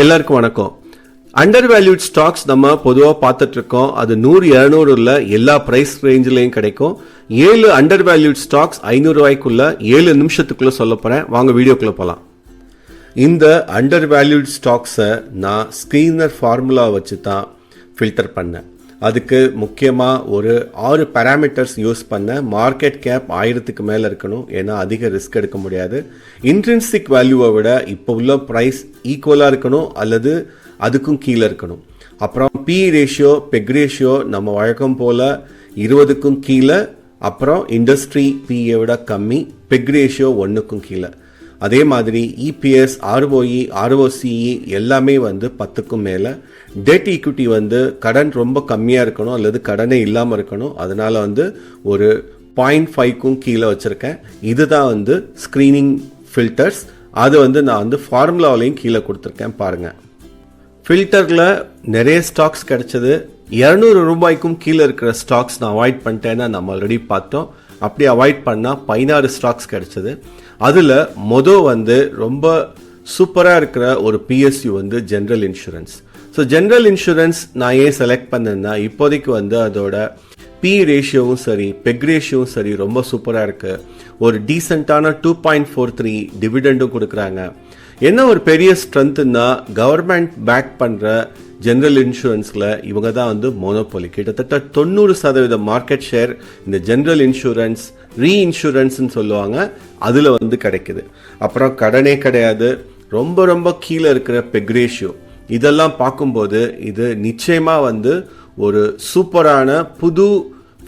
எல்லாருக்கும் வணக்கம். Under valued stocks நம்ம பொதுவாக பார்த்துட்டு இருக்கோம். அது 100-200 எல்லா பிரைஸ் ரேஞ்சிலையும் கிடைக்கும். 7 அண்டர் வேல்யூட் ஸ்டாக்ஸ் 500 ரூபாய்க்குள்ள 7 நிமிஷத்துக்குள்ள சொல்ல போறேன். வாங்க வீடியோக்குள்ள போகலாம். இந்த அண்டர் வேல்யூட் ஸ்டாக்ஸை நான் ஸ்கிரீனர் ஃபார்முலா வச்சு தான் ஃபில்டர் பண்ணேன். அதுக்கு முக்கியமாக ஒரு 6 பேராமீட்டர்ஸ் யூஸ் பண்ண. மார்க்கெட் கேப் 1000க்கு மேலே இருக்கணும், ஏன்னா அதிக ரிஸ்க் எடுக்க முடியாது. இன்ட்ரின்சிக் வேல்யூவை விட இப்போ உள்ள ப்ரைஸ் ஈக்குவலாக இருக்கணும் அல்லது அதுக்கும் கீழே இருக்கணும். அப்புறம் பி ரேஷியோ பெக் ரேஷியோ நம்ம வழக்கம் போல் 20க்கும் கீழே, அப்புறம் இண்டஸ்ட்ரி பியை விட கம்மி, பெக் ரேஷியோ 1க்கும் கீழே. அதே மாதிரி இபிஎஸ், ஆர்ஓஇ, ஆர்ஓசிஇ எல்லாமே 10க்கும் மேலே. டெட் ஈக்விட்டி கடன் ரொம்ப கம்மியாக இருக்கணும் அல்லது கடனே இல்லாமல் இருக்கணும். அதனால ஒரு 0.5க்கும் கீழே வச்சுருக்கேன். இதுதான் ஸ்க்ரீனிங் ஃபில்டர்ஸ். அது நான் ஃபார்முலாவிலையும் கீழே கொடுத்துருக்கேன் பாருங்கள். ஃபில்டரில் நிறைய ஸ்டாக்ஸ் கிடைச்சது. 200 ரூபாய்க்கும் கீழே இருக்கிற ஸ்டாக்ஸ் நான் அவாய்ட் பண்ணிட்டேன்னா நம்ம ஆல்ரெடி பார்த்தோம். அப்படி அவாய்ட் பண்ணால் 16 ஸ்டாக்ஸ் கிடைச்சது. அதில் ரொம்ப சூப்பராக இருக்கிற ஒரு PSU general insurance. So general insurance நான் ஏன் செலக்ட் பண்ணேன்னா, இப்போதைக்கு அதோட பி ரேஷியோவும் சரி பெக் ரேஷியோவும் சரி ரொம்ப சூப்பராக இருக்குது. ஒரு டீசெண்டான 2.43 டிவிடெண்டும் கொடுக்குறாங்க. என்ன ஒரு பெரிய ஸ்ட்ரென்த்துன்னா, கவர்மெண்ட் பேக் பண்ணுற ஜென்ரல் இன்சூரன்ஸில் இவங்க தான் மோனோபோலி. கிட்டத்தட்ட 90% மார்க்கெட் ஷேர் இந்த ஜென்ரல் இன்சூரன்ஸ், ரீஇன்சூரன்ஸ்ன்னு சொல்லுவாங்க, அதில் கிடைக்குது. அப்புறம் கடனே கிடையாது. ரொம்ப ரொம்ப கீழே இருக்கிற பெக் ரேஷியோ இதெல்லாம் பார்க்கும்போது இது நிச்சயமாக ஒரு சூப்பரான புது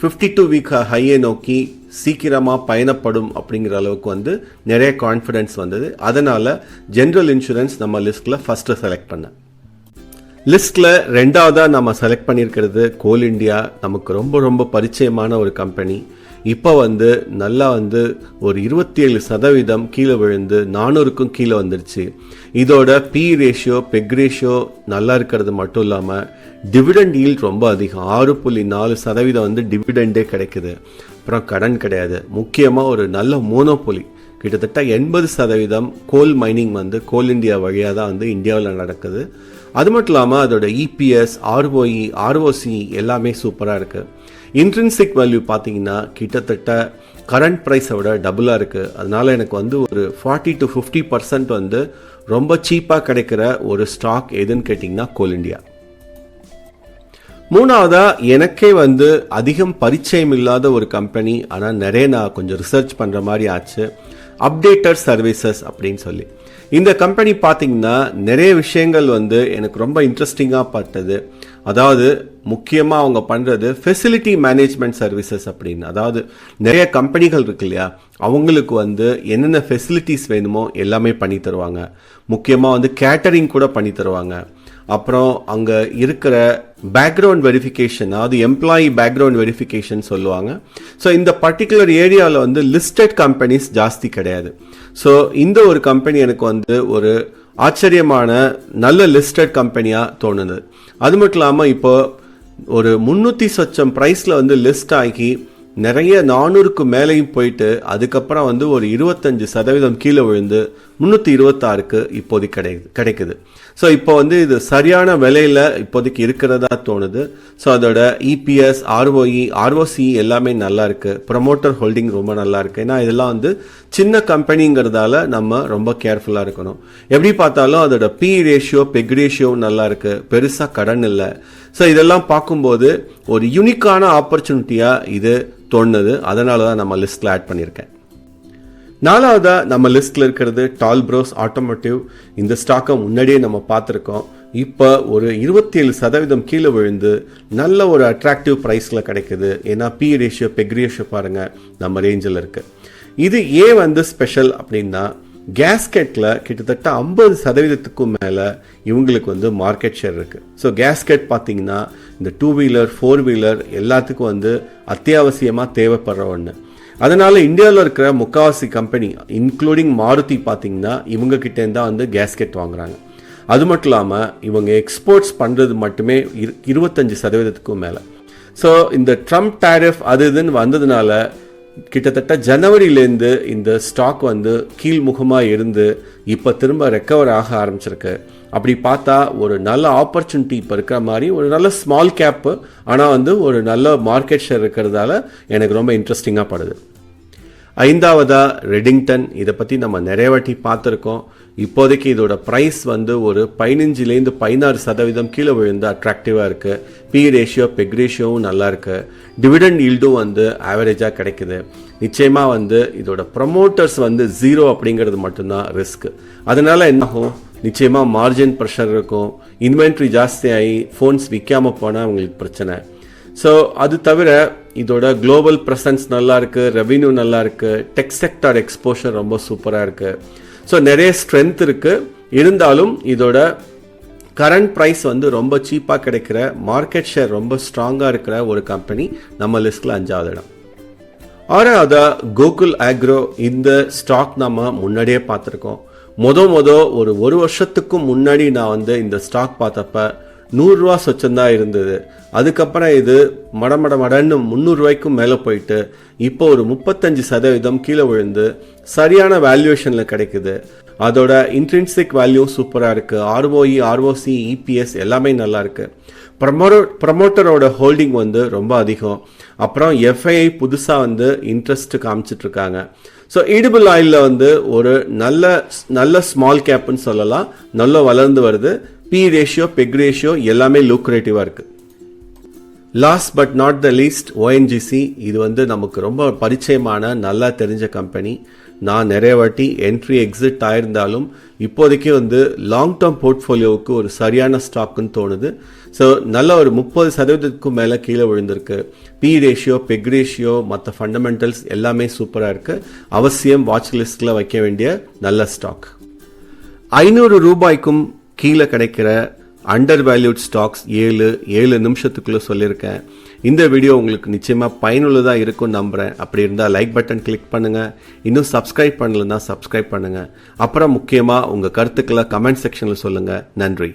52 வீக் ஹையை நோக்கி சீக்கிரமாக பயணப்படும் அப்படிங்கிற அளவுக்கு நிறைய கான்ஃபிடென்ஸ் வந்தது. அதனால் ஜென்ரல் இன்சூரன்ஸ் நம்ம லிஸ்ட்டில் ஃபஸ்ட்டு செலக்ட் பண்ணேன். லிஸ்ட்டில் ரெண்டாவதாக நம்ம செலக்ட் பண்ணியிருக்கிறது கோல் இண்டியா. நமக்கு ரொம்ப ரொம்ப பரிச்சயமான ஒரு கம்பெனி. இப்போ நல்லா ஒரு 27% கீழே விழுந்து 400க்கும் கீழே வந்துருச்சு. இதோட பி ரேஷியோ பெக் ரேஷியோ நல்லா இருக்கிறது மட்டும் இல்லாமல் டிவிடெண்ட் ஈல்ட் ரொம்ப அதிகம். 6.4% டிவிடெண்டே கிடைக்குது. அப்புறம் கடன் கிடையாது. முக்கியமாக ஒரு நல்ல மோனோபோலி. கிட்டத்தட்ட 80% கோல் மைனிங் கோல் இண்டியா வழியாக தான் இந்தியாவில் நடக்குது. அது மட்டும் இல்லாமல் அதோட இபிஎஸ், ஆர்ஓஇ, ஆர்ஓசி எல்லாமே சூப்பராக இருக்குது. இன்ட்ரின்சிக் வேல்யூ பார்த்தீங்கன்னா கிட்டத்தட்ட கரண்ட் ப்ரைஸை விட டபுளாக இருக்குது. அதனால எனக்கு ஒரு 40-50% ரொம்ப சீப்பாக கிடைக்கிற ஒரு ஸ்டாக் எதுன்னு கேட்டிங்கன்னா கோல் இண்டியா. மூணாவதாக எனக்கே அதிகம் பரிச்சயம் இல்லாத ஒரு கம்பெனி, ஆனால் நிறைய நான் கொஞ்சம் ரிசர்ச் பண்ணுற மாதிரி ஆச்சு. அப்டேட்டர் சர்வீசஸ் அப்படின்னு சொல்லி இந்த கம்பெனி பார்த்தீங்கன்னா நிறைய விஷயங்கள் எனக்கு ரொம்ப இன்ட்ரெஸ்டிங்காக பார்த்தது. அதாவது முக்கியமாக அவங்க பண்ணுறது ஃபெசிலிட்டி மேனேஜ்மெண்ட் சர்வீசஸ் அப்படின்னு. அதாவது நிறைய கம்பெனிகள் இருக்கு இல்லையா, அவங்களுக்கு என்னென்ன ஃபெசிலிட்டிஸ் வேணுமோ எல்லாமே பண்ணி தருவாங்க. முக்கியமாக கேட்டரிங் கூட பண்ணி தருவாங்க. அப்புறம் அங்கே இருக்கிற பேக்ரவுண்ட் வெரிஃபிகேஷன், அதாவது எம்ப்ளாயி பேக்ரவுண்ட் வெரிஃபிகேஷன் சொல்லுவாங்க. ஸோ இந்த பர்டிகுலர் ஏரியாவில் லிஸ்டட் கம்பெனிஸ் ஜாஸ்தி கிடையாது. ஸோ இந்த ஒரு கம்பெனி எனக்கு ஒரு ஆச்சரியமான நல்ல லிஸ்டட் கம்பெனியாக தோணுது. அது மட்டும் இல்லாமல் இப்போ ஒரு 300 சொச்சம் ப்ரைஸில் லிஸ்ட் ஆகி நிறைய 400க்கு மேலேயும் போயிட்டு அதுக்கப்புறம் ஒரு 25% கீழே விழுந்து 326க்கு இப்போதைக்கு கிடைக்குது. ஸோ இப்போ இது சரியான விலையில் இப்போதைக்கு இருக்கிறதா தோணுது. ஸோ அதோட இபிஎஸ், ஆர்ஓஇ, ஆர்ஓசி எல்லாமே நல்லா இருக்கு. ப்ரமோட்டர் ஹோல்டிங் ரொம்ப நல்லா இருக்கு. ஏன்னா இதெல்லாம் சின்ன கம்பெனிங்கிறதால நம்ம ரொம்ப கேர்ஃபுல்லாக இருக்கணும். எப்படி பார்த்தாலும் அதோட பி ரேஷியோ பெக் ரேஷியோ நல்லா இருக்கு. பெருசாக கடன் இல்லை. ஸோ இதெல்லாம் பார்க்கும்போது ஒரு யூனிக்கான ஆப்பர்ச்சுனிட்டியாக இது தோணுது. அதனால தான் நம்ம லிஸ்ட்டில் ஆட் பண்ணியிருக்கேன். நாலாவதாக நம்ம லிஸ்ட்டில் இருக்கிறது டால்ப்ரோஸ் ஆட்டோமோட்டிவ். இந்த ஸ்டாக்கை முன்னாடியே நம்ம பார்த்துருக்கோம். இப்போ ஒரு 27% கீழே விழுந்து நல்ல ஒரு அட்ராக்டிவ் ப்ரைஸில் கிடைக்குது. ஏன்னா பி ரேஷியோ பெக் ரேஷியோ பாருங்கள் நம்ம ரேஞ்சில் இருக்குது. இது ஏன் ஸ்பெஷல் அப்படின்னா, கேஸ்கெட்டில் கிட்டத்தட்ட 50%க்கும் மேலே இவங்களுக்கு மார்க்கெட் ஷேர் இருக்குது. ஸோ கேஸ்கெட் பார்த்தீங்கன்னா இந்த 2 வீலர் 4 வீலர் எல்லாத்துக்கும் அத்தியாவசியமாக தேவைப்படுற ஒன்று. அதனால இந்தியாவில் இருக்கிற முக்காவாசி கம்பெனி இன்க்ளூடிங் மாருதி பார்த்தீங்கன்னா இவங்க கிட்டேருந்து கேஸ்கெட் வாங்குறாங்க. அது மட்டும் இல்லாமல் இவங்க எக்ஸ்போர்ட்ஸ் பண்ணுறது மட்டுமே 25%க்கும் மேலே. ஸோ இந்த ட்ரம்ப் டேரிஃப் அது இதுன்னு வந்ததுனால கிட்டத்தட்ட ஜனவரியிலேருந்து இந்த ஸ்டாக் வந்து கீழ்முகமாக இருந்து இப்போ திரும்ப ரெக்கவர் ஆக ஆரம்பிச்சிருக்கு. அப்படி பார்த்தா ஒரு நல்ல ஆப்பர்ச்சுனிட்டி இப்போ இருக்கிற மாதிரி ஒரு நல்ல ஸ்மால் கேப்பு, ஆனால் வந்து ஒரு நல்ல மார்க்கெட் ஷேர் இருக்கிறதால எனக்கு ரொம்ப இன்ட்ரெஸ்டிங்காக படுது. ஐந்தாவதா ரெடிங்டன். இதை பற்றி நம்ம நிறைய வாட்டி பார்த்துருக்கோம். இப்போதைக்கு இதோட ப்ரைஸ் வந்து ஒரு 15-16% கீழே விழுந்து அட்ராக்டிவாக இருக்குது. பி ரேஷியோ பெக் ரேஷியோவும் நல்லா இருக்குது. டிவிடெண்ட் ஈல்டும் வந்து ஆவரேஜாக கிடைக்குது. நிச்சயமாக வந்து இதோட ப்ரமோட்டர்ஸ் வந்து 0 அப்படிங்கிறது மட்டும்தான் ரிஸ்க். அதனால என்ன ஆகும், நிச்சயமாக மார்ஜின் ப்ரெஷர் இருக்கும். இன்வென்ட்ரி ஜாஸ்தியாகி ஃபோன்ஸ் விற்காமல் போனால் அவங்களுக்கு பிரச்சனை. ஸோ அது தவிர இதோட குளோபல் ப்ரெசன்ஸ் நல்லா இருக்குது, ரெவென்யூ நல்லா இருக்குது, டெக் செக்டார் எக்ஸ்போஷர் ரொம்ப சூப்பராக இருக்குது. ஸோ நிறைய ஸ்ட்ரென்த் இருக்குது. இருந்தாலும் இதோட கரண்ட் ப்ரைஸ் வந்து ரொம்ப சீப்பாக கிடைக்கிற, மார்க்கெட் ஷேர் ரொம்ப ஸ்ட்ராங்காக இருக்கிற ஒரு கம்பெனி நம்ம லிஸ்ட்டில் 5வது இடம். 6வதா கோகுல் ஆக்ரோ. இந்த ஸ்டாக் நம்ம முன்னாடியே பார்த்துருக்கோம். ஒரு வருஷத்துக்கும் முன்னாடி நான் வந்து இந்த ஸ்டாக் பார்த்தப்ப 100 ரூபா சொச்சந்தான் இருந்தது. அதுக்கப்புறம் இது மடன்னு 300 ரூபாய்க்கும் மேலே போயிட்டு இப்போ ஒரு 35% கீழே விழுந்து சரியான வேல்யூவேஷனில் கிடைக்குது. அதோட இன்ட்ரின்சிக் வேல்யூ சூப்பராக இருக்குது. ROE, ROC, EPS எல்லாமே நல்லா இருக்குது. ப்ரமோட்டரோட ஹோல்டிங் வந்து ரொம்ப அதிகம். அப்புறம் FII புதுசாக வந்து இன்ட்ரெஸ்ட் காமிச்சிட்ருக்காங்க. ஸோ ஈடிபிள் ஆயிலில் வந்து ஒரு நல்ல ஸ்மால் கேப்னு சொல்லலாம். நல்லா வளர்ந்து வருது. பி ரேஷியோ பெக் ரேஷியோ எல்லாமே லூக்ரேட்டிவாக இருக்குது. Last but not the least ONGC. இது வந்து நமக்கு ரொம்ப பரிச்சயமான நல்லா தெரிஞ்ச கம்பெனி. நான் நிறைய வாட்டி என்ட்ரி எக்ஸிட் ஆயிருந்தாலும் இப்போதைக்கு வந்து லாங் டேர்ம் போர்ட்ஃபோலியோவுக்கு ஒரு சரியான ஸ்டாக்குன்னு தோணுது. ஸோ நல்ல ஒரு 30%க்கும் மேலே கீழே விழுந்திருக்கு. பி ரேஷியோ பெக் ரேஷியோ மற்ற ஃபண்டமெண்டல்ஸ் எல்லாமே சூப்பராக இருக்குது. அவசியம் வாட்ச் லிஸ்ட்டில் வைக்க வேண்டிய நல்ல ஸ்டாக். 500 ரூபாய்க்கும் கீழே கிடைக்கிற அண்டர் வேல்யூட் ஸ்டாக்ஸ் 7 நிமிஷத்துக்குள்ளே சொல்லியிருக்கேன். இந்த வீடியோ உங்களுக்கு நிச்சயமாக பயனுள்ளதாக இருக்கும்னு நம்புகிறேன். அப்படி இருந்தால் லைக் பட்டன் கிளிக் பண்ணுங்கள். இன்னும் சப்ஸ்கிரைப் பண்ணலன்னா சப்ஸ்கிரைப் பண்ணுங்கள். அப்புறம் முக்கியமாக உங்கள் கருத்துக்களை கமெண்ட் செக்ஷனில் சொல்லுங்கள். நன்றி.